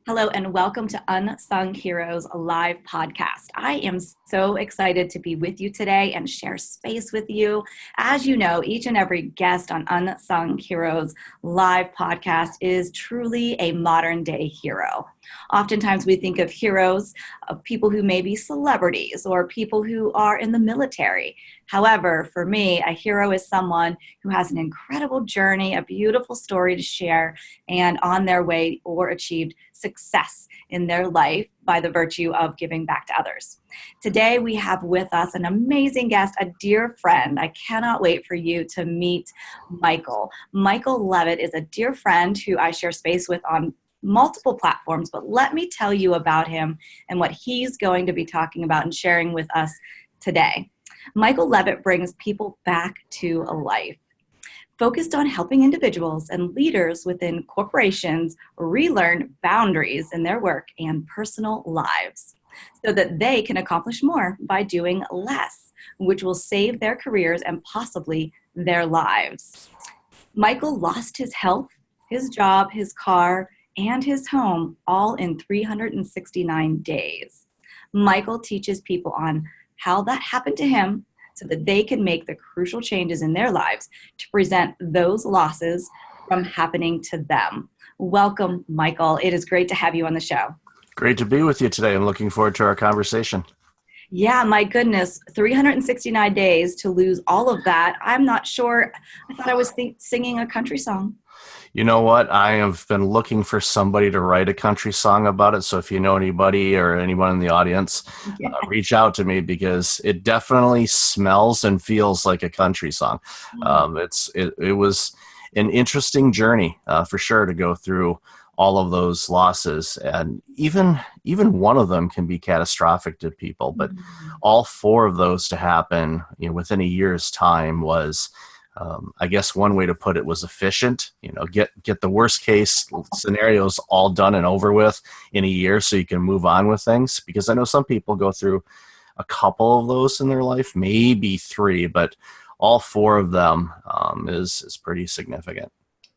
Hello and welcome to Unsung Heroes Live podcast. I am so excited to be with you today and share space with you. As you know, each and every guest on Unsung Heroes Live podcast is truly a modern day hero. Oftentimes we think of heroes of people who may be celebrities or people who are in the military. However, for me, a hero is someone who has an incredible journey, a beautiful story to share, and on their way or achieved success in their life by the virtue of giving back to others. Today, we have with us an amazing guest, a dear friend. I cannot wait for you to meet Michael. Michael LEVITT is a dear friend who I share space with on multiple platforms, but let me tell you about him and what he's going to be talking about and sharing with us today. Michael LEVITT brings people back to a life focused on helping individuals and leaders within corporations relearn boundaries in their work and personal lives so that they can accomplish more by doing less, which will save their careers and possibly their lives. Michael lost his health, his job, his car, and his home all in 369 days. Michael teaches people on how that happened to him so that they can make the crucial changes in their lives to prevent those losses from happening to them. Welcome, Michael. It is great to have you on the show. Great to be with you today. I'm looking forward to our conversation. Yeah, my goodness, 369 days to lose all of that. I'm not sure. I thought I was singing a country song. You know what? I have been looking for somebody to write a country song about it. So if you know anybody or anyone in the audience, reach out to me because it definitely smells and feels like a country song. It was an interesting journey for sure to go through all of those losses, and even one of them can be catastrophic to people. But all four of those to happen, within a year's time was. I guess one way to put it was efficient. Get the worst case scenarios all done and over with in a year so you can move on with things. Because I know some people go through a couple of those in their life, maybe three, but all four of them is pretty significant.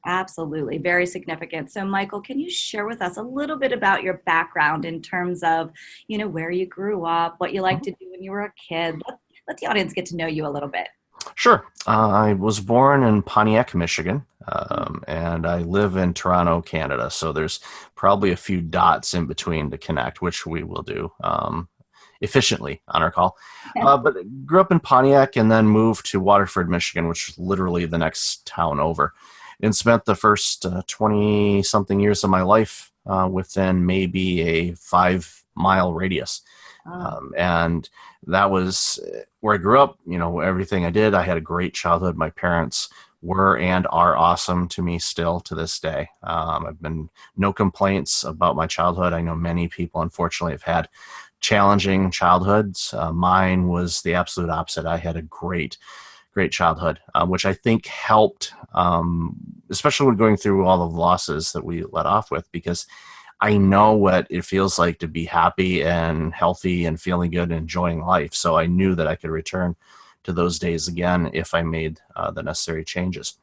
Absolutely. Very significant. So, Michael, can you share with us a little bit about your background in terms of, where you grew up, what you liked to do when you were a kid? Let the audience get to know you a little bit. Sure. I was born in Pontiac, Michigan, and I live in Toronto, Canada. So there's probably a few dots in between to connect, which we will do efficiently on our call. But grew up in Pontiac and then moved to Waterford, Michigan, which is literally the next town over, and spent the first 20-something years of my life within maybe a 5-mile radius. And that was where I grew up. Everything I did, I had a great childhood. My parents were and are awesome to me still to this day. I've been no complaints about my childhood. I know many people, unfortunately, have had challenging childhoods. Mine was the absolute opposite. I had a great childhood, which I think helped, especially when going through all of the losses that we let off with, because I know what it feels like to be happy and healthy and feeling good and enjoying life. So I knew that I could return to those days again if I made the necessary changes.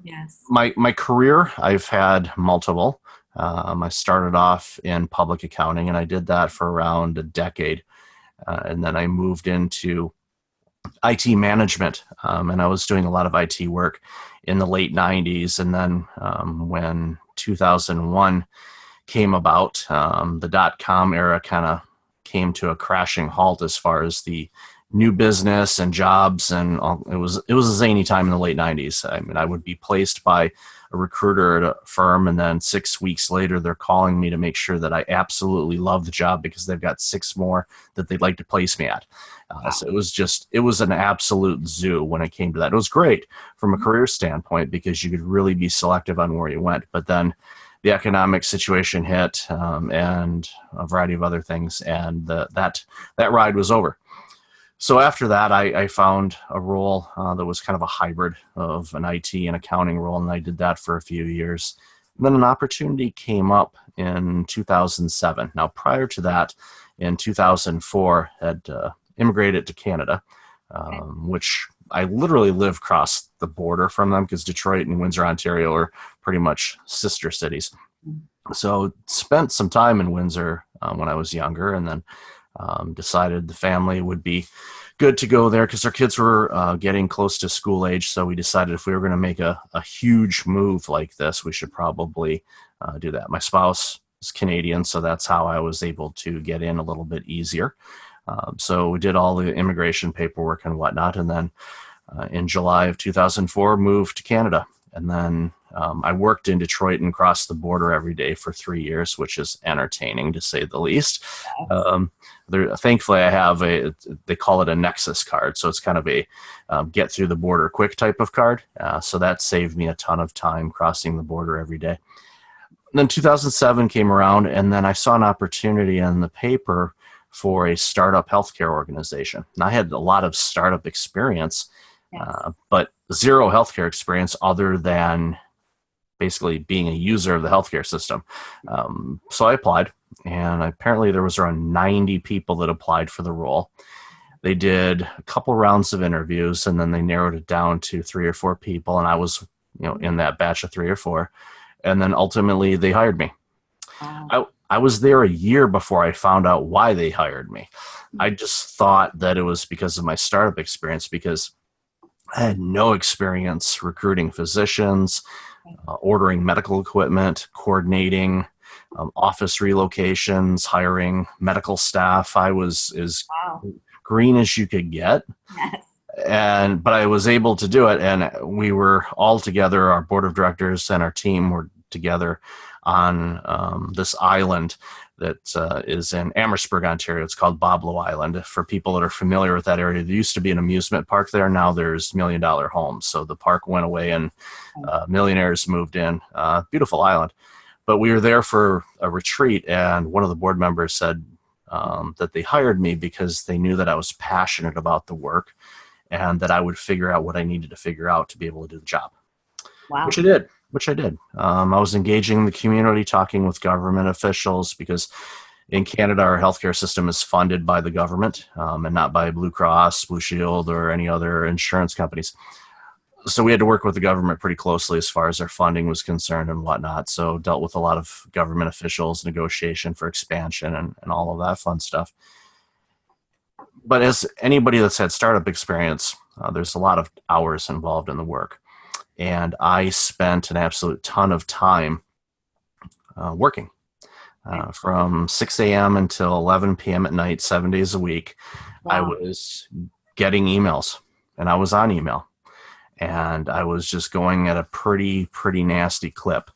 Yes. My career, I've had multiple. I started off in public accounting, and I did that for around a decade. And then I moved into IT management, and I was doing a lot of IT work in the late 90s. And then when 2001 came about, the dot-com era kind of came to a crashing halt as far as the new business and jobs, and it was a zany time in the late 90s. I mean, I would be placed by a recruiter at a firm, and then 6 weeks later, they're calling me to make sure that I absolutely love the job because they've got 6 more that they'd like to place me at. So it was an absolute zoo when it came to that. It was great from a career standpoint because you could really be selective on where you went, but then the economic situation hit, and a variety of other things, and that ride was over. So after that, I found a role that was kind of a hybrid of an IT and accounting role, and I did that for a few years. And then an opportunity came up in 2007. Now, prior to that, in 2004, had immigrated to Canada, which I literally live across the border from them because Detroit and Windsor, Ontario are pretty much sister cities. So spent some time in Windsor when I was younger, and then decided the family would be good to go there because our kids were getting close to school age. So we decided if we were going to make a huge move like this, we should probably do that. My spouse is Canadian, so that's how I was able to get in a little bit easier. So we did all the immigration paperwork and whatnot, and then in July of 2004, moved to Canada. And then I worked in Detroit and crossed the border every day for 3 years, which is entertaining to say the least. Thankfully, I have they call it a Nexus card. So it's kind of a get through the border quick type of card. So that saved me a ton of time crossing the border every day. And then 2007 came around, and then I saw an opportunity in the paper for a startup healthcare organization. And I had a lot of startup experience, but zero healthcare experience other than basically being a user of the healthcare system. So I applied, and apparently there was around 90 people that applied for the role. They did a couple rounds of interviews, and then they narrowed it down to 3 or 4 people, and I was, in that batch of 3 or 4. And then ultimately they hired me. I was there a year before I found out why they hired me. I just thought that it was because of my startup experience, because I had no experience recruiting physicians, ordering medical equipment, coordinating office relocations, hiring medical staff. I was as green as you could get. Yes. But I was able to do it, and we were all together. Our board of directors and our team were together on this island that is in Amherstburg, Ontario. It's called Boblo Island. For people that are familiar with that area, there used to be an amusement park there. Now there's $1 Million Homes. So the park went away, and millionaires moved in. Beautiful island. But we were there for a retreat, and one of the board members said that they hired me because they knew that I was passionate about the work and that I would figure out what I needed to figure out to be able to do the job. Wow. Which I did. I was engaging the community, talking with government officials, because in Canada, our healthcare system is funded by the government and not by Blue Cross, Blue Shield, or any other insurance companies. So we had to work with the government pretty closely as far as our funding was concerned and whatnot. So dealt with a lot of government officials, negotiation for expansion, and all of that fun stuff. But as anybody that's had startup experience, there's a lot of hours involved in the work. And I spent an absolute ton of time working from 6 a.m. until 11 p.m. at night, 7 days a week. Wow. I was getting emails, and I was on email, and I was just going at a pretty nasty clip.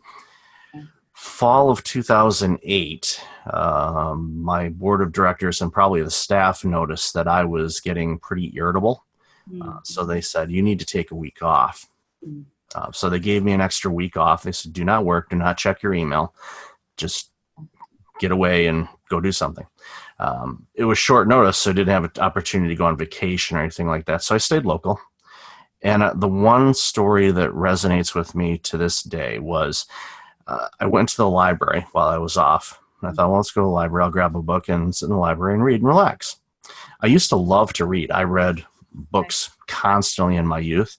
Fall of 2008, my board of directors and probably the staff noticed that I was getting pretty irritable. So they said, you need to take a week off. So they gave me an extra week off. They said, do not work, do not check your email. Just get away and go do something. It was short notice, so I didn't have an opportunity to go on vacation or anything like that. So I stayed local. And the one story that resonates with me to this day was I went to the library while I was off. And I thought, well, let's go to the library. I'll grab a book and sit in the library and read and relax. I used to love to read. I read books constantly in my youth.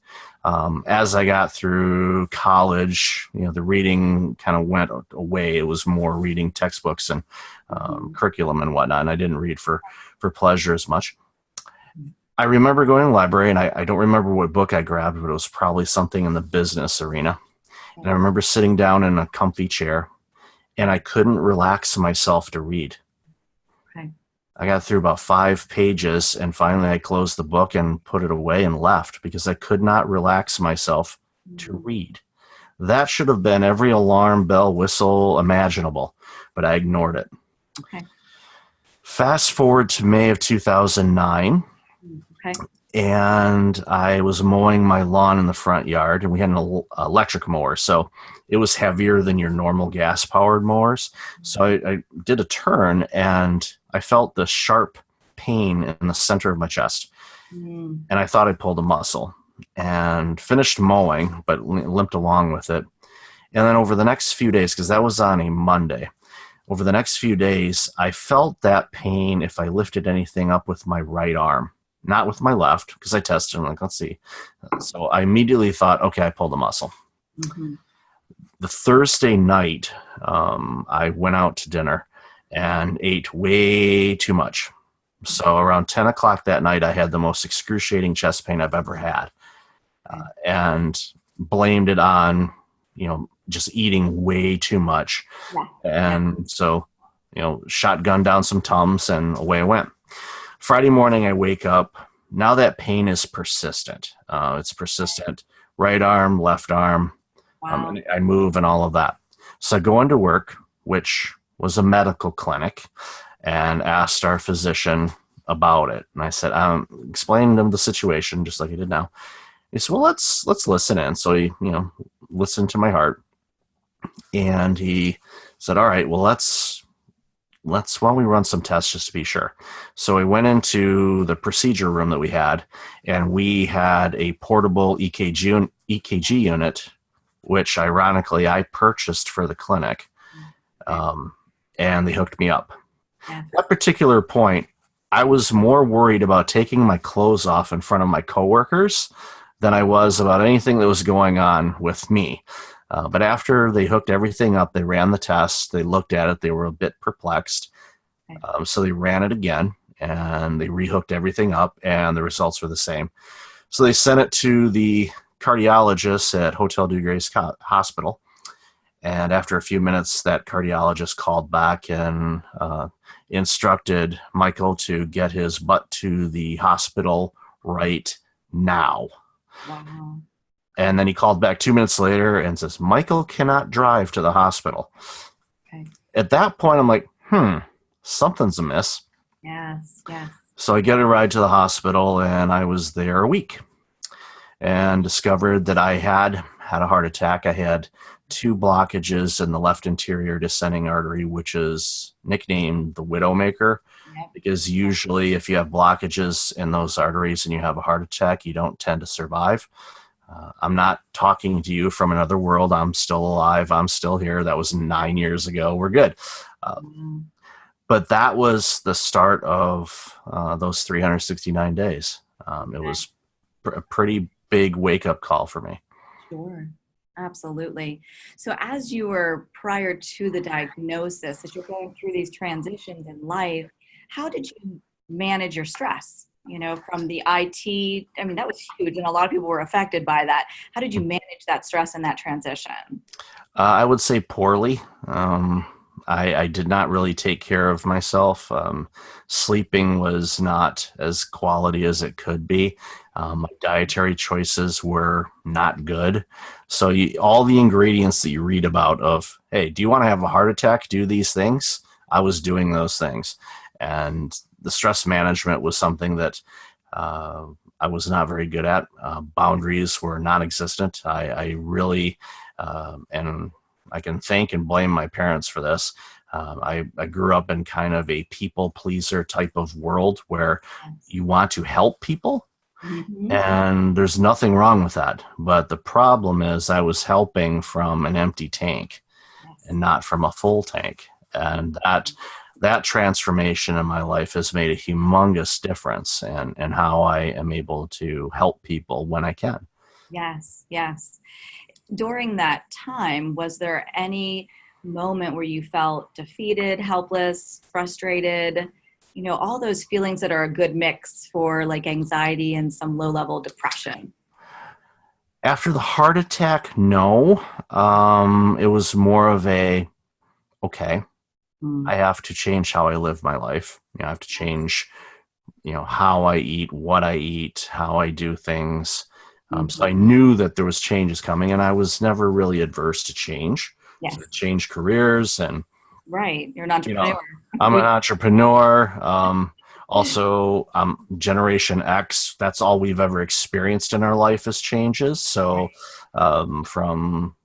As I got through college, the reading kind of went away. It was more reading textbooks and curriculum and whatnot, and I didn't read for pleasure as much. I remember going to the library, and I don't remember what book I grabbed, but it was probably something in the business arena. And I remember sitting down in a comfy chair, and I couldn't relax myself to read. Okay. I got through about 5 pages, and finally I closed the book and put it away and left because I could not relax myself to read. That should have been every alarm bell whistle imaginable, but I ignored it. Okay. Fast forward to May of 2009. Okay. And I was mowing my lawn in the front yard, and we had an electric mower, so it was heavier than your normal gas-powered mowers. So I did a turn, and I felt the sharp pain in the center of my chest, and I thought I pulled a muscle, and finished mowing, but limped along with it. And then over the next few days, because that was on a Monday, over the next few days, I felt that pain if I lifted anything up with my right arm. Not with my left, because I tested and I'm like, let's see. So I immediately thought, okay, I pulled a muscle. Mm-hmm. The Thursday night, I went out to dinner and ate way too much. So around 10 o'clock that night, I had the most excruciating chest pain I've ever had, and blamed it on, just eating way too much. Yeah. And so, shotgun down some Tums and away I went. Friday morning, I wake up. Now that pain is persistent. It's persistent. Right arm, left arm. Wow. And I move and all of that. So I go into work, which was a medical clinic, and asked our physician about it. And I said, explained to him the situation, just like I did now. He said, well, let's listen in. So he, listened to my heart. And he said, all right, well, let's why don't we run some tests just to be sure. So we went into the procedure room that we had, and we had a portable EKG unit, which ironically I purchased for the clinic, and they hooked me up. Yeah. At that particular point, I was more worried about taking my clothes off in front of my coworkers than I was about anything that was going on with me. But after they hooked everything up, they ran the tests, they looked at it, they were a bit perplexed. So they ran it again, and they rehooked everything up, and the results were the same. So they sent it to the cardiologist at Hotel de Grace Hospital. And after a few minutes, that cardiologist called back and instructed Michael to get his butt to the hospital right now. Wow. And then he called back 2 minutes later and says, Michael cannot drive to the hospital. Okay. At that point, I'm like, something's amiss. Yes, yes. So I get a ride to the hospital, and I was there a week and discovered that I had a heart attack. I had 2 blockages in the left anterior descending artery, which is nicknamed the Widowmaker, because usually if you have blockages in those arteries and you have a heart attack, you don't tend to survive. I'm not talking to you from another world. I'm still alive. I'm still here. That was 9 years ago. We're good. But that was the start of those 369 days. It was a pretty big wake-up call for me. Sure. Absolutely. So as you were prior to the diagnosis, as you're going through these transitions in life, how did you manage your stress? From the IT, that was huge, and a lot of people were affected by that. How did you manage that stress and that transition? I would say poorly. I did not really take care of myself. Sleeping was not as quality as it could be. My dietary choices were not good. So all the ingredients that you read about of, hey, do you want to have a heart attack? Do these things. I was doing those things. And the stress management was something that I was not very good at. Boundaries were non-existent. I really, and I can thank and blame my parents for this. I grew up in kind of a people pleaser type of world where you want to help people, and there's nothing wrong with that. But the problem is I was helping from an empty tank and not from a full tank. And that transformation in my life has made a humongous difference in how I am able to help people when I can. Yes, yes. During that time, was there any moment where you felt defeated, helpless, frustrated, all those feelings that are a good mix for like anxiety and some low-level depression? After the heart attack, no. It was more of a, okay, I have to change how I live my life. I have to change, how I eat, what I eat, how I do things. So I knew that there was changes coming, and I was never really adverse to change. Yes. So I changed careers, and right, you're an entrepreneur. I'm an entrepreneur. Also, Generation X. That's all we've ever experienced in our life is changes. So, from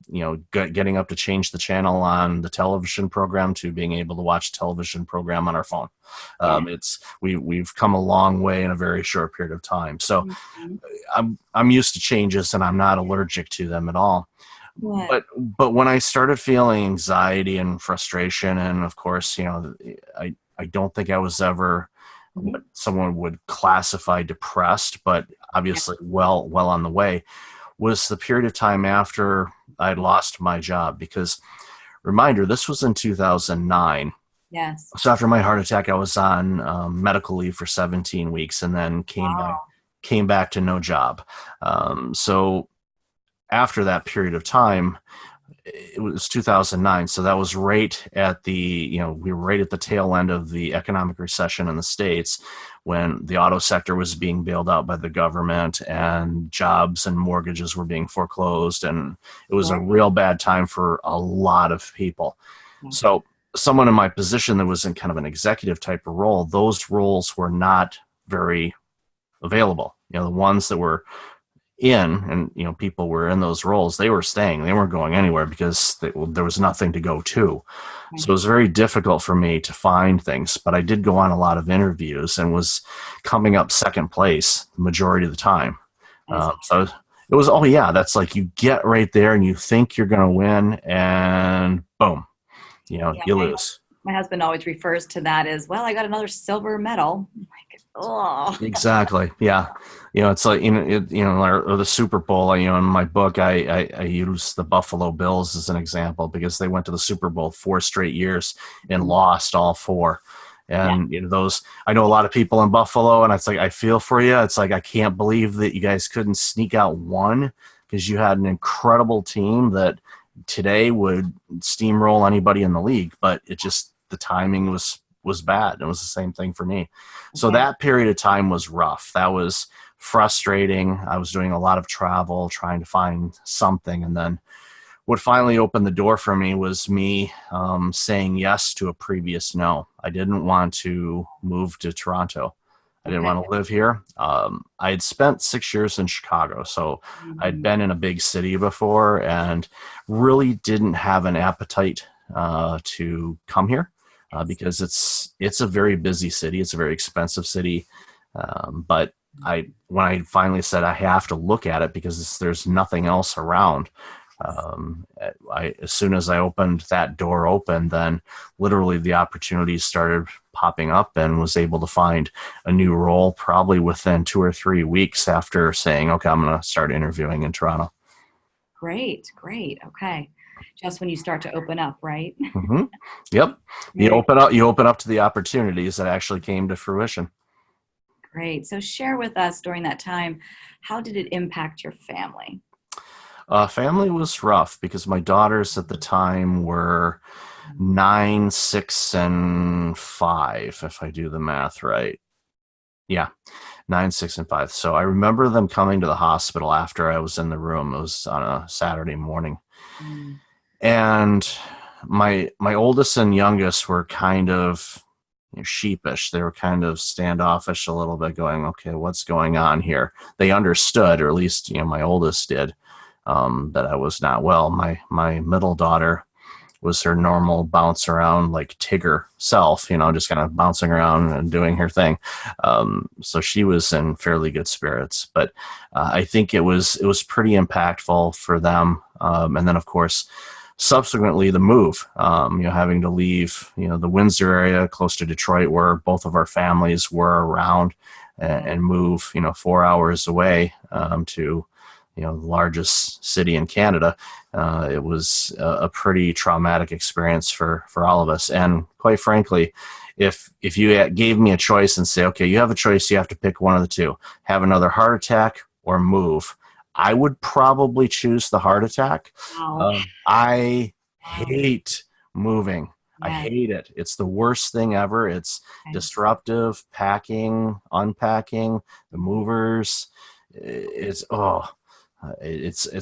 getting up to change the channel on the television program to being able to watch a television program on our phone. We've come a long way in a very short period of time. So I'm used to changes, and I'm not allergic to them at all. Yeah. But when I started feeling anxiety and frustration, and of course, I don't think I was ever what someone would classify depressed, but obviously well on the way, was the period of time after I'd lost my job. Because reminder, this was in 2009. Yes. So after my heart attack, I was on medical leave for 17 weeks and then Wow. came back to no job. So after that period of time, it was 2009. So that was right at we were right at the tail end of the economic recession in the States when the auto sector was being bailed out by the government and jobs and mortgages were being foreclosed. And it was a Right. real bad time for a lot of people. Yeah. So someone in my position that was in kind of an executive type of role, those roles were not very available. The ones that were and people were in those roles, they were staying, they weren't going anywhere because there was nothing to go to. So it was very difficult for me to find things, but I did go on a lot of interviews and was coming up second place the majority of the time. That is So it was, oh yeah, that's like you get right there and you think you're going to win and boom, Yeah, you lose. my husband always refers to that as, well, I got another silver medal. I'm like, oh. Exactly. Yeah. It's like, or the Super Bowl, in my book, I use the Buffalo Bills as an example because they went to the Super Bowl 4 straight years and lost all 4. Yeah. And, I know a lot of people in Buffalo and it's like, I feel for you. It's like, I can't believe that you guys couldn't sneak out one because you had an incredible team that today would steamroll anybody in the league, but the timing was bad. It was the same thing for me. So Okay. that period of time was rough. That was frustrating. I was doing a lot of travel, trying to find something. And then what finally opened the door for me was me saying yes to a previous no. I didn't want to move to Toronto. I didn't Okay. want to live here. I had spent 6 years in Chicago, so I'd been in a big city before and really didn't have an appetite to come here. Because it's a very busy city. It's a very expensive city. But when I finally said I have to look at it because there's nothing else around, as soon as I opened that door open, then literally the opportunities started popping up and was able to find a new role probably within 2 or 3 weeks after saying, okay, I'm going to start interviewing in Toronto. Great. Okay. Just when you start to open up, right? Mm-hmm. Yep. You open up to the opportunities that actually came to fruition. Great. So share with us during that time, how did it impact your family? Family was rough because my daughters at the time were 9, 6, and 5, if I do the math right. Yeah, 9, 6, and 5. So I remember them coming to the hospital after I was in the room. It was on a Saturday morning. Mm. And my oldest and youngest were kind of sheepish. They were kind of standoffish a little bit, going, okay, what's going on here? They understood, or at least my oldest did, that I was not well. My middle daughter was her normal bounce around like Tigger self, just kind of bouncing around and doing her thing. So she was in fairly good spirits, but I think it was pretty impactful for them. And then of course, subsequently the move, having to leave, the Windsor area close to Detroit where both of our families were around and move, 4 hours away to the largest city in Canada. It was a pretty traumatic experience for all of us. And quite frankly, if you gave me a choice and say, okay, you have a choice, you have to pick one of the two, have another heart attack or move, I would probably choose the heart attack. Wow. I Wow. hate moving. I Yes. hate it. It's the worst thing ever. It's Okay. disruptive, packing, unpacking, the movers. It's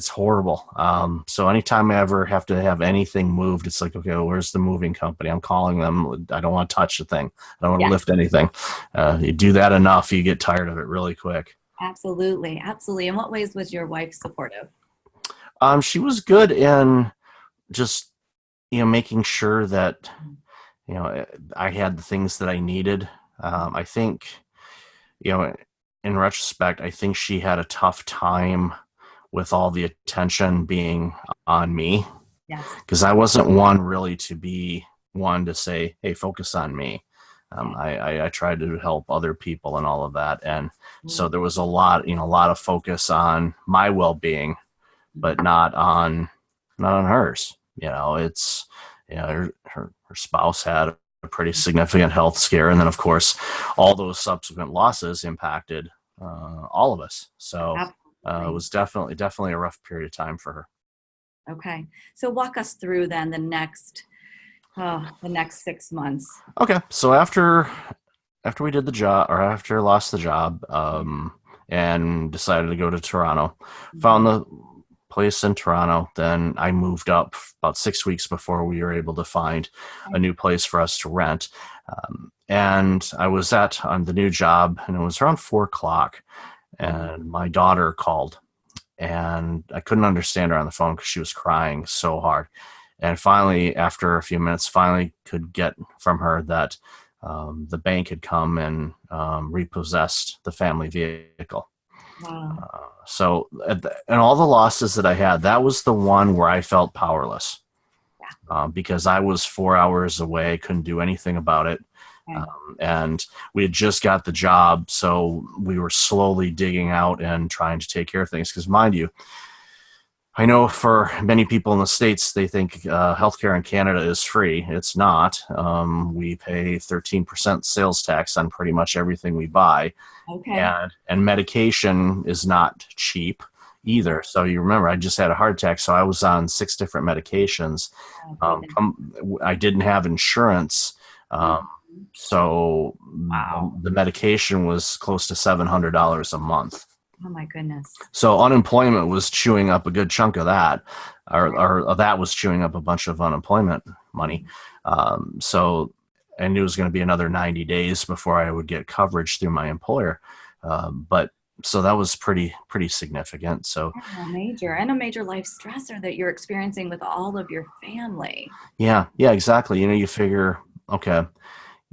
horrible. So anytime I ever have to have anything moved, it's like, okay, well, where's the moving company? I'm calling them. I don't want to touch the thing. I don't want to lift anything. You do that enough, you get tired of it really quick. Absolutely. In what ways was your wife supportive? She was good in just, making sure that, I had the things that I needed. I think, in retrospect, I think she had a tough time with all the attention being on me Yes. because I wasn't one really to be one to say, hey, focus on me. I tried to help other people and all of that. And so there was a lot of focus on my well-being, but not on hers. her spouse had a pretty significant health scare. And then, of course, all those subsequent losses impacted all of us. So it was definitely a rough period of time for her. Okay. So walk us through then the next 6 months. Okay. So after we did the job, or after I lost the job, and decided to go to Toronto, found the place in Toronto, then I moved up about 6 weeks before we were able to find a new place for us to rent. And I was on the new job, and it was around 4:00, and my daughter called, and I couldn't understand her on the phone because she was crying so hard. And finally, after a few minutes, could get from her that the bank had come and repossessed the family vehicle. Wow. So, and all the losses that I had, that was the one where I felt powerless, because I was 4 hours away, couldn't do anything about it. And we had just got the job, so we were slowly digging out and trying to take care of things. Because mind you, I know for many people in the States, they think healthcare in Canada is free. It's not. We pay 13% sales tax on pretty much everything we buy. Okay. And medication is not cheap either. So you remember, I just had a heart attack, so I was on 6 different medications. I didn't have insurance. So the medication was close to $700 a month. Oh my goodness. So unemployment was chewing up a good chunk of that, or that was chewing up a bunch of unemployment money. So I knew it was going to be another 90 days before I would get coverage through my employer. But so that was pretty significant. So a major life stressor that you're experiencing with all of your family. Yeah, exactly. You figure, okay,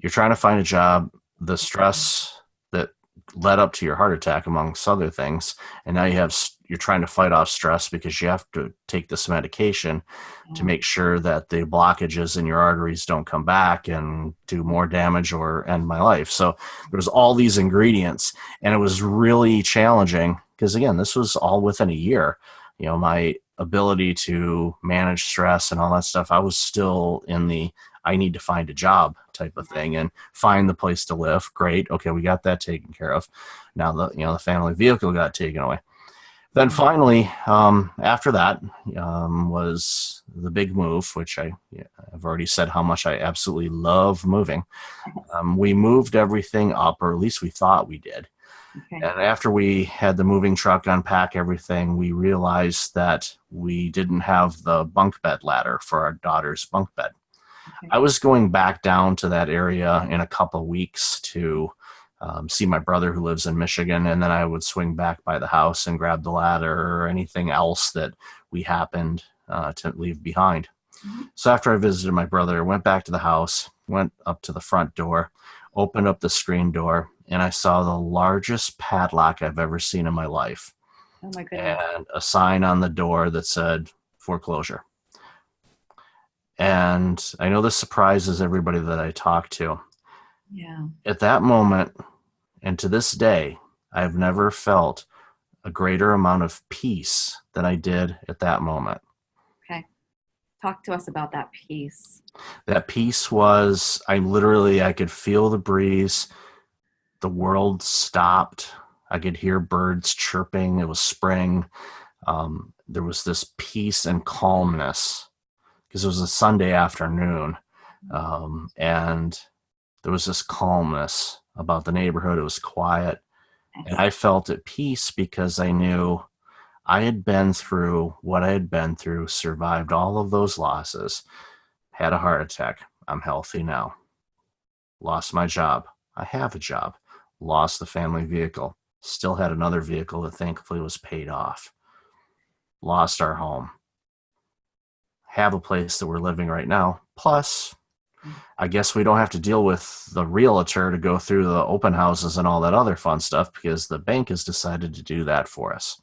you're trying to find a job, the stress that led up to your heart attack, amongst other things, and now you're trying to fight off stress because you have to take this medication to make sure that the blockages in your arteries don't come back and do more damage or end my life. So there's all these ingredients, and it was really challenging because, again, this was all within a year. My ability to manage stress and all that stuff, I was still in the I need to find a job type of thing and find the place to live. Great. Okay, we got that taken care of. Now the family vehicle got taken away. Then finally, after that, was the big move, which I've already said how much I absolutely love moving. We moved everything up, or at least we thought we did. Okay. And after we had the moving truck unpack everything, we realized that we didn't have the bunk bed ladder for our daughter's bunk bed. Okay. I was going back down to that area in a couple of weeks to see my brother who lives in Michigan, and then I would swing back by the house and grab the ladder or anything else that we happened to leave behind. Mm-hmm. So after I visited my brother, I went back to the house, went up to the front door, opened up the screen door, and I saw the largest padlock I've ever seen in my life. Oh my goodness. And a sign on the door that said foreclosure. And I know this surprises everybody that I talk to. Yeah. At that moment, and to this day, I've never felt a greater amount of peace than I did at that moment. Okay. Talk to us about that peace. That peace was, I could feel the breeze. The world stopped. I could hear birds chirping. It was spring. There was this peace and calmness because it was a Sunday afternoon. And there was this calmness about the neighborhood. It was quiet. And I felt at peace because I knew I had been through what I had been through, survived all of those losses, had a heart attack. I'm healthy now. Lost my job. I have a job. Lost the family vehicle. Still had another vehicle that thankfully was paid off. Lost our home. Have a place that we're living right now. Plus, I guess we don't have to deal with the realtor to go through the open houses and all that other fun stuff because the bank has decided to do that for us.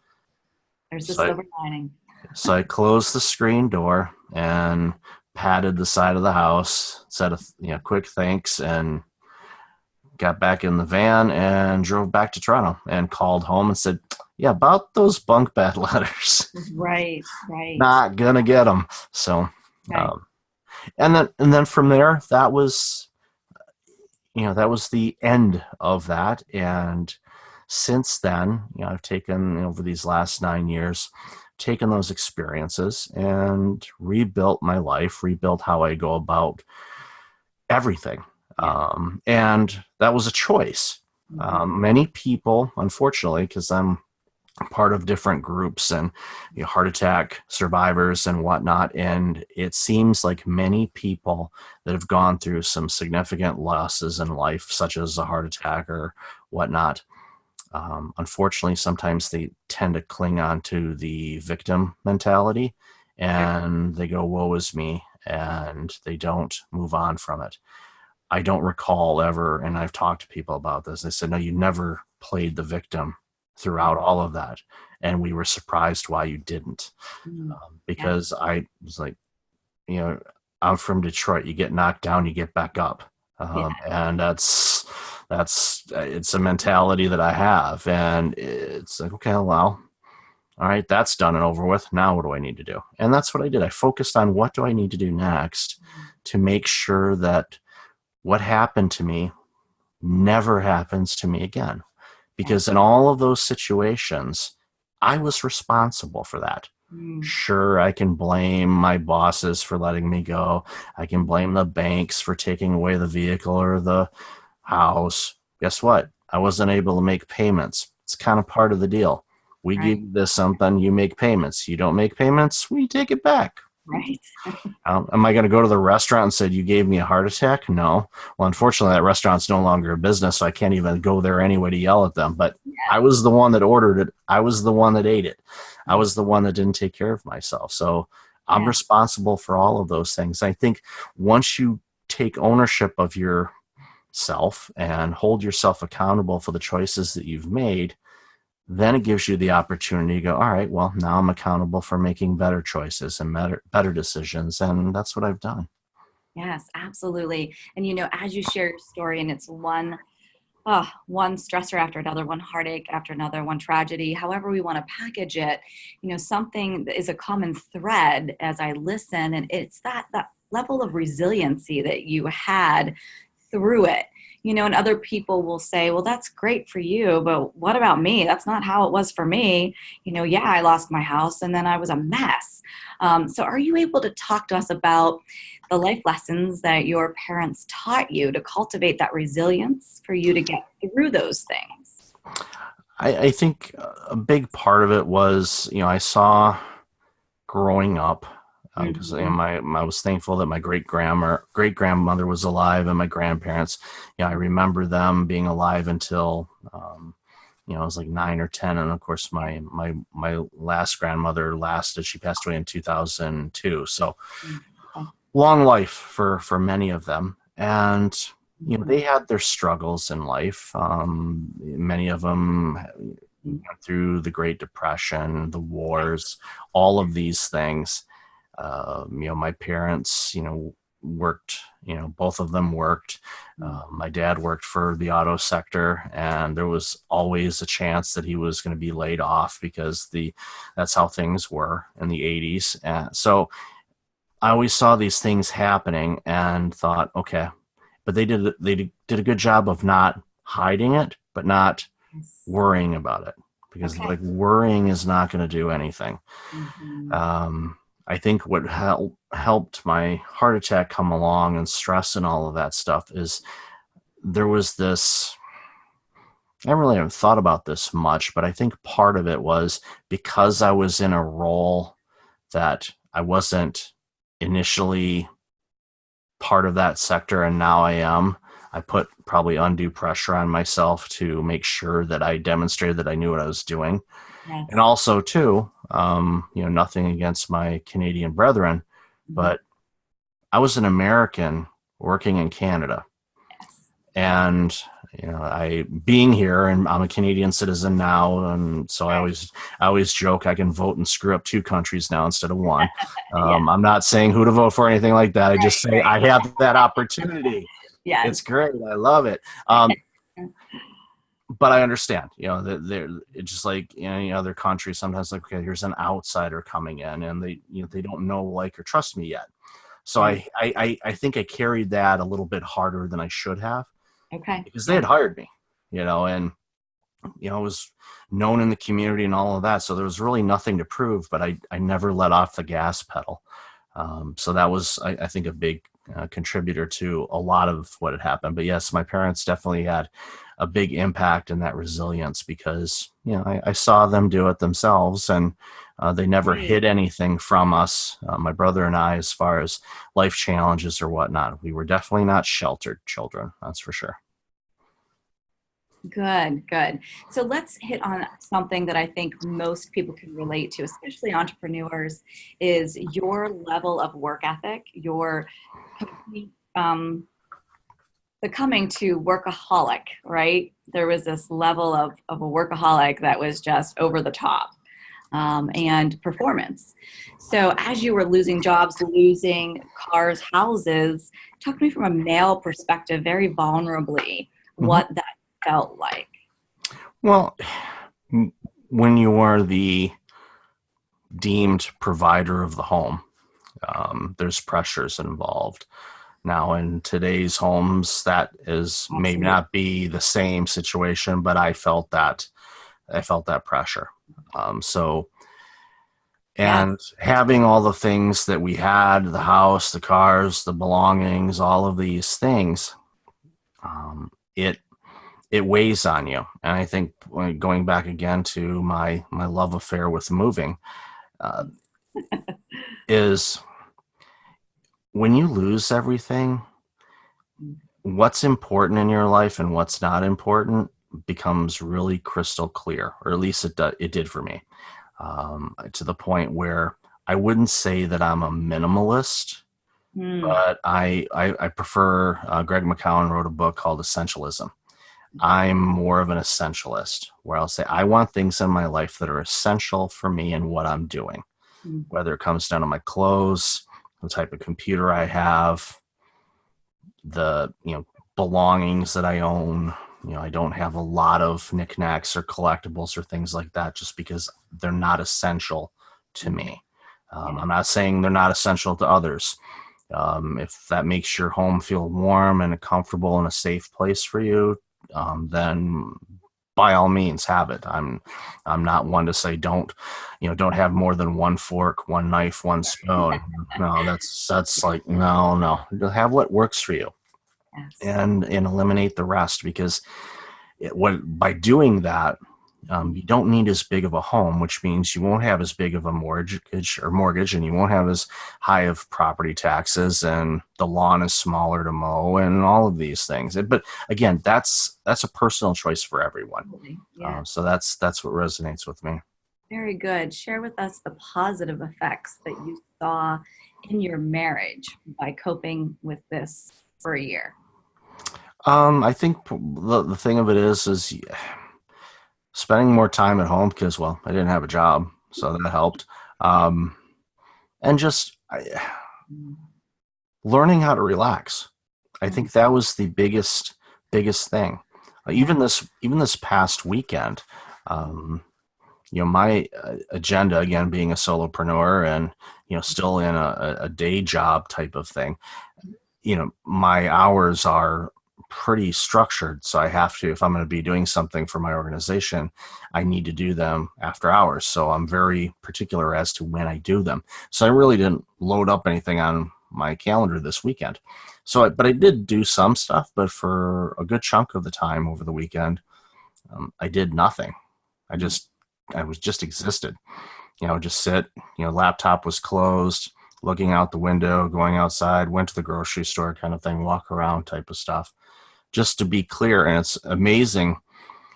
There's the silver lining. So I closed the screen door and patted the side of the house, said a quick thanks, and got back in the van and drove back to Toronto and called home and said, yeah, about those bunk bed letters. Right. Not gonna get them. So, And then from there, that was, that was the end of that. And since then, I've taken, over these last 9 years, taken those experiences and rebuilt my life, rebuilt how I go about everything. And that was a choice. Many people, unfortunately, because I'm part of different groups and heart attack survivors and whatnot, and it seems like many people that have gone through some significant losses in life, such as a heart attack or whatnot, unfortunately, sometimes they tend to cling on to the victim mentality, and they go, woe is me, and they don't move on from it. I don't recall ever, and I've talked to people about this, they said, no, you never played the victim throughout all of that. And we were surprised why you didn't. Because I was like, I'm from Detroit. You get knocked down, you get back up. And it's a mentality that I have. And it's like, okay, well, all right, that's done and over with. Now what do I need to do? And that's what I did. I focused on what do I need to do next to make sure that what happened to me never happens to me again. Because in all of those situations, I was responsible for that. Sure, I can blame my bosses for letting me go. I can blame the banks for taking away the vehicle or the house. Guess what? I wasn't able to make payments. It's kind of part of the deal. We give you this something, you make payments. You don't make payments, we take it back. Right. Am I going to go to the restaurant and say, you gave me a heart attack? No. Well, unfortunately, that restaurant's no longer a business, so I can't even go there anyway to yell at them. But I was the one that ordered it. I was the one that ate it. I was the one that didn't take care of myself. So I'm responsible for all of those things. I think once you take ownership of yourself and hold yourself accountable for the choices that you've made, then it gives you the opportunity to go, all right, well, now I'm accountable for making better choices and better decisions. And that's what I've done. Yes, absolutely. And, as you share your story, and it's one stressor after another, one heartache after another, one tragedy, however we want to package it, something that is a common thread as I listen, and it's that level of resiliency that you had through it. And other people will say, well, that's great for you, but what about me? That's not how it was for me. I lost my house and then I was a mess. So are you able to talk to us about the life lessons that your parents taught you to cultivate that resilience for you to get through those things? I think a big part of it was, I saw growing up, because I was thankful that my great grandmother was alive and my grandparents. I remember them being alive until I was like 9 or 10, and of course my last grandmother lasted. She passed away in 2002. So long life for many of them, and they had their struggles in life. Many of them through the Great Depression, the wars, all of these things. My parents, worked, both of them worked. My dad worked for the auto sector, and there was always a chance that he was going to be laid off because that's how things were in the 80s. So I always saw these things happening and thought, okay, but they did a good job of not hiding it, but not worrying about it, because like worrying is not going to do anything. I think what helped my heart attack come along and stress and all of that stuff is there was this, I really haven't thought about this much, but I think part of it was because I was in a role that I wasn't initially part of that sector and now I am. I put probably undue pressure on myself to make sure that I demonstrated that I knew what I was doing. Yes. And also too, nothing against my Canadian brethren, but I was an American working in Canada. Yes. And, I being here, and I'm a Canadian citizen now. And so I always joke I can vote and screw up 2 countries now instead of 1. I'm not saying who to vote for or anything like that. I just say I have that opportunity. Yes. It's great. I love it. But I understand, they're just like in any other country. Sometimes like, okay, here's an outsider coming in, and they don't know, like, or trust me yet. So I think I carried that a little bit harder than I should have, Okay. because they Yeah. had hired me, and it was known in the community and all of that. So there was really nothing to prove, but I never let off the gas pedal. So that was, I think, a big contributor to a lot of what had happened. But yes, my parents definitely had a big impact in that resilience, because, I saw them do it themselves, and they never Right. hid anything from us, my brother and I, as far as life challenges or whatnot. We were definitely not sheltered children, that's for sure. Good, good. So let's hit on something that I think most people can relate to, especially entrepreneurs, is your level of work ethic, your complete, becoming to workaholic, right? There was this level of a workaholic that was just over the top, and performance. So as you were losing jobs, losing cars, houses, talk to me from a male perspective, very vulnerably, Mhm. what that felt like. Well, when you are the deemed provider of the home, there's pressures involved. Now, in today's homes, that is maybe Absolutely. not be the same situation, but I felt that. I felt that pressure. So, Yeah. and having all the things that we had, the house, the cars, the belongings, all of these things, it weighs on you. And I think, going back again to my love affair with moving, uh, is when you lose everything, what's important in your life and what's not important becomes really crystal clear, or at least it did for me, to the point where I wouldn't say that I'm a minimalist, Mm. but I prefer, Greg McCowan wrote a book called Essentialism. I'm more of an essentialist, where I'll say I want things in my life that are essential for me and what I'm doing, Mm. whether it comes down to my clothes, the type of computer I have, the belongings that I own. I don't have a lot of knickknacks or collectibles or things like that, just because they're not essential to Mm. me. Yeah. I'm not saying they're not essential to others. If that makes your home feel warm and comfortable and a safe place for you, then by all means have it. I'm not one to say don't have more than one fork, one knife, one spoon. No, that's like, no. Have what works for you, Yes. and eliminate the rest, because by doing that, you don't need as big of a home, which means you won't have as big of a mortgage, and you won't have as high of property taxes, and the lawn is smaller to mow, and all of these things. But again, that's a personal choice for everyone. Absolutely. Yeah. So that's what resonates with me. Very good. Share with us the positive effects that you saw in your marriage by coping with this for a year. I think the thing of it is spending more time at home, because, well, I didn't have a job, so that helped. Um, and just Mm. learning how to relax. I Mm. think that was the biggest thing. Yeah. Even this past weekend, um, my agenda, again, being a solopreneur and still in a day job type of thing. My hours are pretty structured, so I have to, if I'm going to be doing something for my organization, I need to do them after hours. So I'm very particular as to when I do them. So I really didn't load up anything on my calendar this weekend. But I did do some stuff, but for a good chunk of the time over the weekend, I did nothing. I was just existed. Just sit, laptop was closed, looking out the window, going outside, went to the grocery store kind of thing, walk around type of stuff, just to be clear. And it's amazing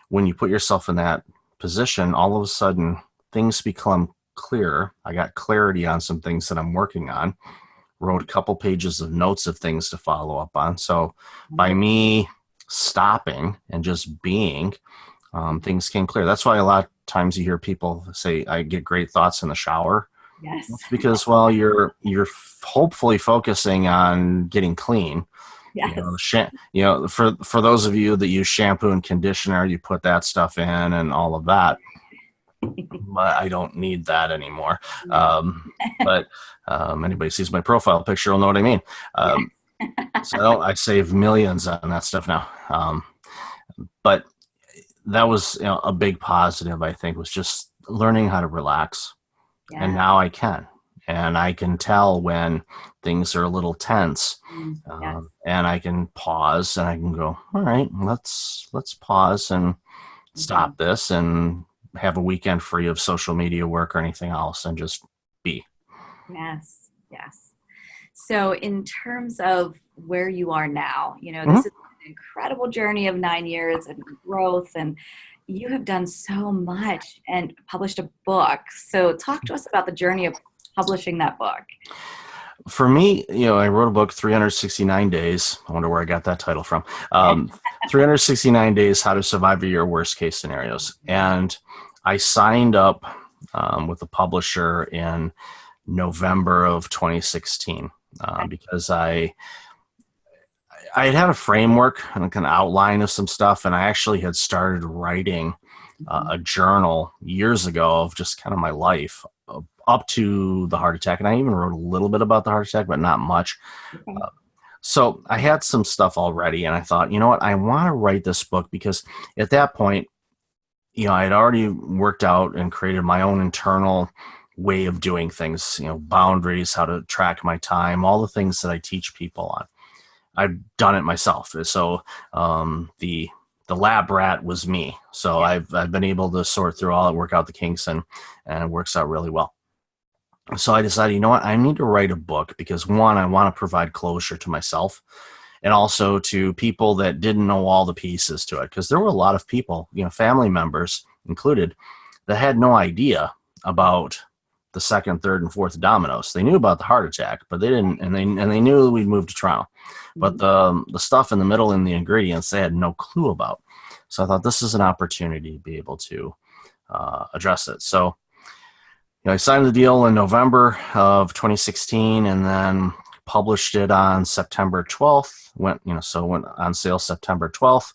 when you put yourself in that position, all of a sudden things become clearer. I got clarity on some things that I'm working on, wrote a couple pages of notes of things to follow up on. So by me stopping and just being, things came clear. That's why a lot of times you hear people say, I get great thoughts in the shower. Yes. That's because, well, you're hopefully focusing on getting clean. Yes. For those of you that use shampoo and conditioner, you put that stuff in and all of that. but I don't need that anymore. No. But anybody sees my profile picture will know what I mean. Yeah. So I save millions on that stuff now. But that was, a big positive, I think, was just learning how to relax. And Yeah. now I can. And I can tell when things are a little tense. Yes. And I can pause and I can go, all right, let's pause and Mhm. stop this and have a weekend free of social media work or anything else and just be. Yes. Yes. So, in terms of where you are now, this Mhm. is an incredible journey of 9 years and growth, and you have done so much and published a book. So, talk to us about the journey of publishing that book. For me, I wrote a book, 369 Days. I wonder where I got that title from. 369 Days, How to Survive Your Worst Case Scenarios. And I signed up with the publisher in November of 2016 because I had a framework and like an outline of some stuff, and I actually had started writing Mhm. a journal years ago of just kind of my life up to the heart attack. And I even wrote a little bit about the heart attack, but not much. Okay. Uh, so I had some stuff already, and I thought, you know what, I want to write this book because at that point, I had already worked out and created my own internal way of doing things, boundaries, how to track my time, all the things that I teach people on. I've done it myself. So the lab rat was me. So Yeah. I've been able to sort through all it, work out the kinks, and it works out really well. So I decided, you know what, I need to write a book because one, I want to provide closure to myself and also to people that didn't know all the pieces to it. Because there were a lot of people, family members included, that had no idea about the second, third, and fourth dominoes. They knew about the heart attack, but they didn't, and they knew we'd moved to Toronto. But Mhm. the stuff in the middle and the ingredients, they had no clue about. So I thought this is an opportunity to be able to address it. So I signed the deal in November of 2016, and then published it on September 12th. Went on sale September 12th.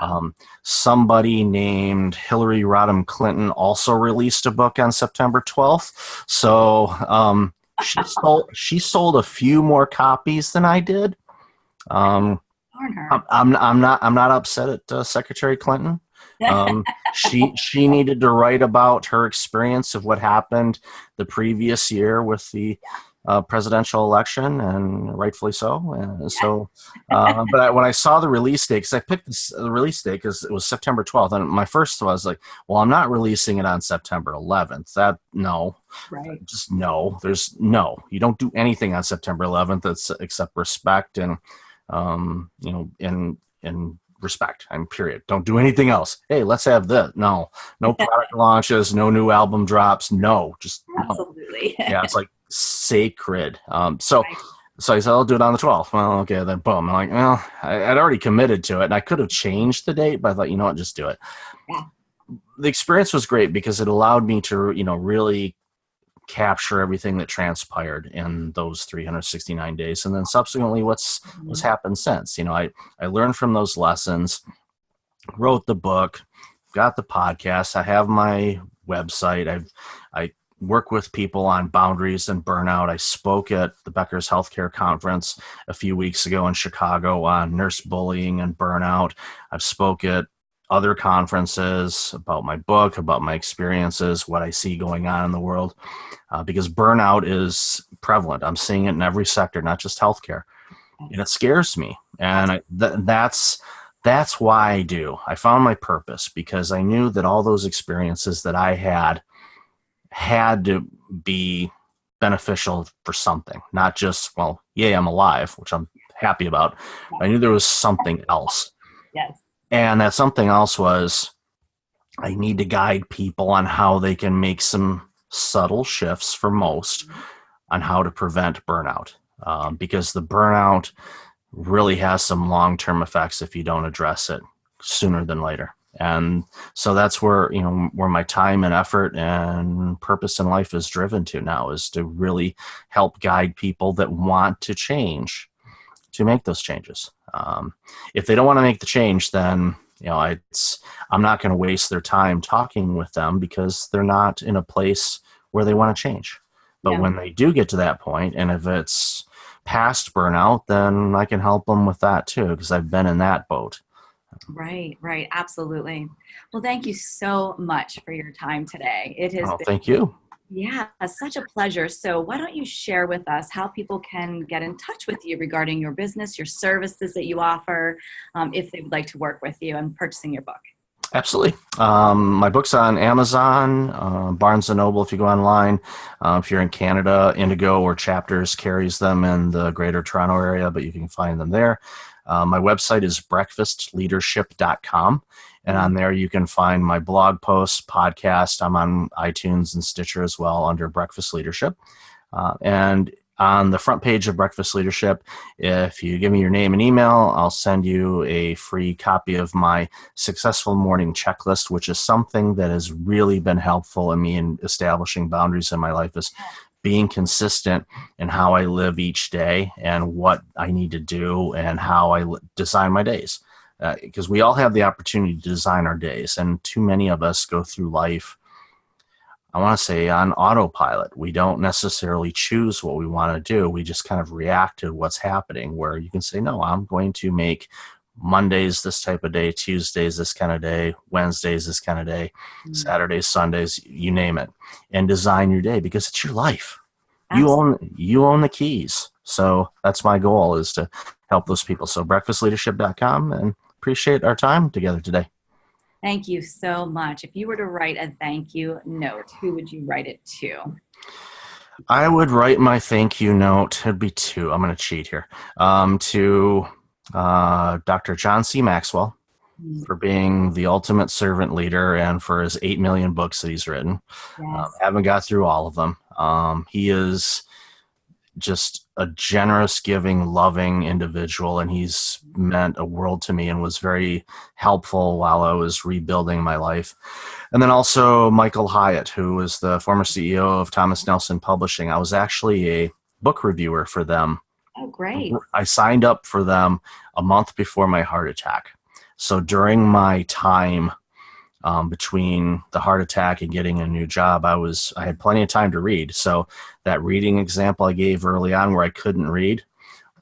Wow. Somebody named Hillary Rodham Clinton also released a book on September 12th. So she sold a few more copies than I did. Um, Darn her. I'm not upset at Secretary Clinton. She needed to write about her experience of what happened the previous year with the presidential election, and rightfully so. But when I saw the release date, because I picked the release date because it was September 12th, and my first thought was like, well, I'm not releasing it on September 11th. No, Right. just no. There's no. You don't do anything on September 11th that's except respect and in respect. Period. Don't do anything else. Hey, let's have this. No product launches, no new album drops. No, just no. Absolutely. Yeah, it's like sacred. So Right. so I said, I'll do it on the 12th. Well, okay, then boom. I'm like, well, I'd already committed to it, and I could have changed the date, but I thought, you know what, just do it. Yeah. The experience was great because it allowed me to, really capture everything that transpired in those 369 days, and then subsequently what's Mhm. happened since. I learned from those lessons, wrote the book, got the podcast, I have my website, I work with people on boundaries and burnout. I spoke at the Becker's Healthcare Conference a few weeks ago in Chicago on nurse bullying and burnout. I've spoke at other conferences about my book, about my experiences, what I see going on in the world, because burnout is prevalent. I'm seeing it in every sector, not just healthcare, and Yes. it scares me. And Absolutely. that's why I do. I found my purpose because I knew that all those experiences that I had to be beneficial for something, not just, well, yay, I'm alive, which I'm happy about. I knew there was something else. Yes. And that something else was I need to guide people on how they can make some subtle shifts for most on how to prevent burnout. Because the burnout really has some long-term effects if you don't address it sooner than later. And so that's where my time and effort and purpose in life is driven to now, is to really help guide people that want to change to make those changes. If they don't want to make the change, then I'm not going to waste their time talking with them because they're not in a place where they want to change. But Yeah. when they do get to that point, and if it's past burnout, then I can help them with that too, because I've been in that boat. Right, right. Absolutely. Well, thank you so much for your time today. It has Oh, been, thank you. yeah, such a pleasure. So, why don't you share with us how people can get in touch with you regarding your business, your services that you offer, if they would like to work with you and purchasing your book? Absolutely. My book's on Amazon, Barnes & Noble if you go online. If you're in Canada, Indigo or Chapters carries them in the Greater Toronto area, but you can find them there. My website is breakfastleadership.com, and on there you can find my blog posts, podcast. I'm on iTunes and Stitcher as well under Breakfast Leadership. And on the front page of Breakfast Leadership, if you give me your name and email, I'll send you a free copy of my Successful Morning Checklist, which is something that has really been helpful in me in establishing boundaries in my life, is being consistent in how I live each day and what I need to do and how I design my days. Because we all have the opportunity to design our days, and too many of us go through life, I want to say, on autopilot. We don't necessarily choose what we want to do. We just kind of react to what's happening, where you can say, no, I'm going to make Mondays this type of day, Tuesdays this kind of day, Wednesdays this kind of day, Saturdays, Sundays, you name it, and design your day, because it's your life. You own the keys. So that's my goal, is to help those people. So breakfastleadership.com, and appreciate our time together today. Thank you so much. If you were to write a thank you note, who would you write it to? I would write my thank you note. It'd be two. I'm going to cheat here. To Dr. John C. Maxwell for being the ultimate servant leader and for his 8 million books that he's written. Yes. Haven't got through all of them. He is just a generous, giving, loving individual, and he's meant a world to me and was very helpful while I was rebuilding my life. And then also Michael Hyatt, who was the former CEO of Thomas Nelson Publishing. I was actually a book reviewer for them. Oh, great. I signed up for them a month before my heart attack. So during my time between the heart attack and getting a new job, I had plenty of time to read. So that reading example I gave early on where I couldn't read,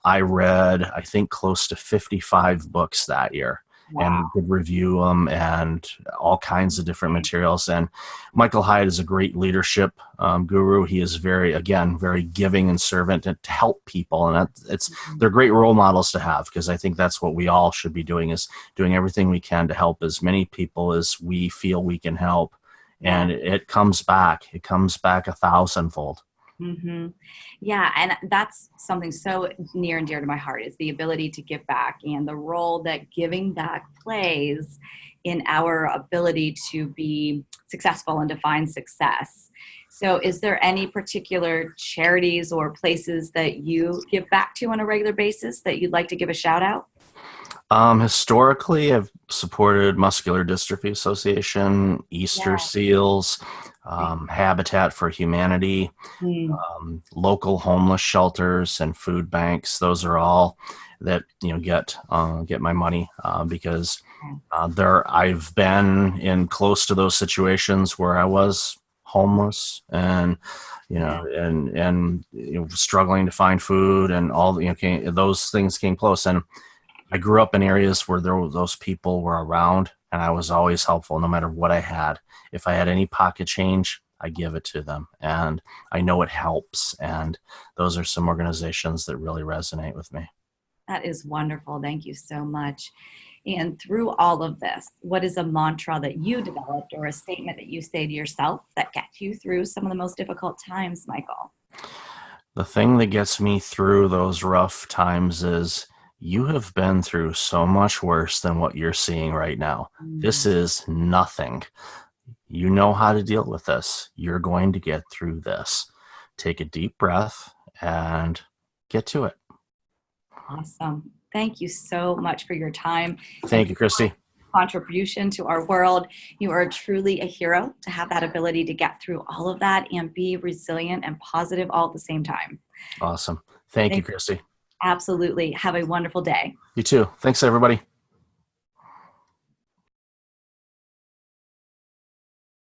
I read, I think, close to 55 books that year. Wow. And could review them and all kinds of different materials. And Michael Hyatt is a great leadership guru. He is very giving and servant to help people. And they're great role models to have, because I think that's what we all should be doing, is doing everything we can to help as many people as we feel we can help. And it comes back. It comes back 1,000-fold. Mm-hmm. Yeah, and that's something so near and dear to my heart, is the ability to give back and the role that giving back plays in our ability to be successful and define success. So is there any particular charities or places that you give back to on a regular basis that you'd like to give a shout out? Historically, I've supported Muscular Dystrophy Association, Easter Seals, Habitat for Humanity, local homeless shelters and food banks. Those are all that get my money because I've been in close to those situations where I was homeless and struggling to find food, and all those things came close. And I grew up in areas where those people were around, and I was always helpful no matter what I had. If I had any pocket change, I give it to them, and I know it helps. And those are some organizations that really resonate with me. That is wonderful. Thank you so much. And through all of this, what is a mantra that you developed or a statement that you say to yourself that gets you through some of the most difficult times, Michael? The thing that gets me through those rough times is, you have been through so much worse than what you're seeing right now. This is nothing. You know how to deal with this. You're going to get through this. Take a deep breath and get to it. Awesome. Thank you so much for your time. Thank you, Christy. Contribution to our world. You are truly a hero to have that ability to get through all of that and be resilient and positive all at the same time. Awesome. Thank you, Christy. Absolutely. Have a wonderful day. You too. Thanks, everybody.